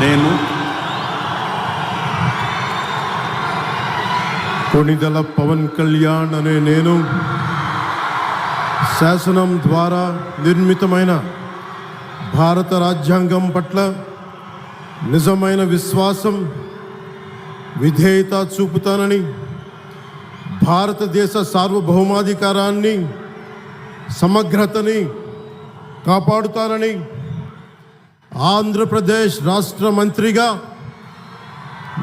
నేను కొణిదెల పవన్ కళ్యాణ్ అనే నేను శాసనం ద్వారా నిర్మితమైన భారత రాజ్యాంగం పట్ల నిజమైన విశ్వాసం, విధేయత చూపుతానని, భారతదేశ సార్వభౌమాధికారాన్ని, సమగ్రతని కాపాడుతానని, ఆంధ్రప్రదేశ్ రాష్ట్ర మంత్రిగా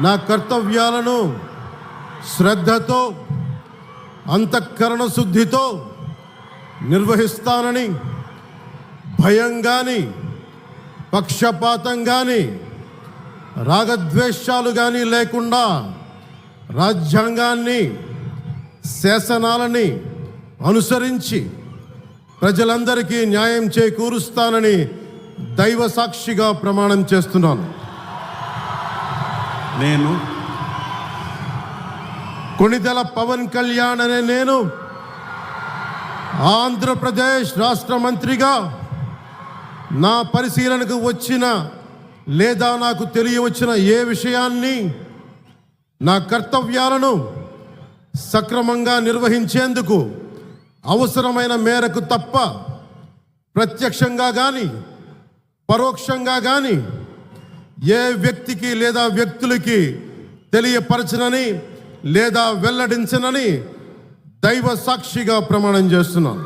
నా కర్తవ్యాలను శ్రద్ధతో, అంతఃకరణ శుద్ధితో నిర్వహిస్తానని, భయం కానీ, పక్షపాతం కానీ, రాగద్వేషాలు కానీ లేకుండా రాజ్యాంగాన్ని, శాసనాలని అనుసరించి ప్రజలందరికీ న్యాయం చేకూరుస్తానని దైవ సాక్షిగా ప్రమాణం చేస్తున్నాను. నేను కొణిదెల పవన్ కళ్యాణ్ అనే నేను ఆంధ్రప్రదేశ్ రాష్ట్ర మంత్రిగా నా పరిశీలనకు వచ్చిన లేదా నాకు తెలియవచ్చిన ఏ విషయాన్ని, నా కర్తవ్యాలను సక్రమంగా నిర్వహించేందుకు అవసరమైన మేరకు తప్ప ప్రత్యక్షంగా కానీ పరోక్షంగా కానీ ఏ వ్యక్తికి లేదా వ్యక్తులకి తెలియపరచనని లేదా వెల్లడించనని దైవ సాక్షిగా ప్రమాణం చేస్తున్నాను.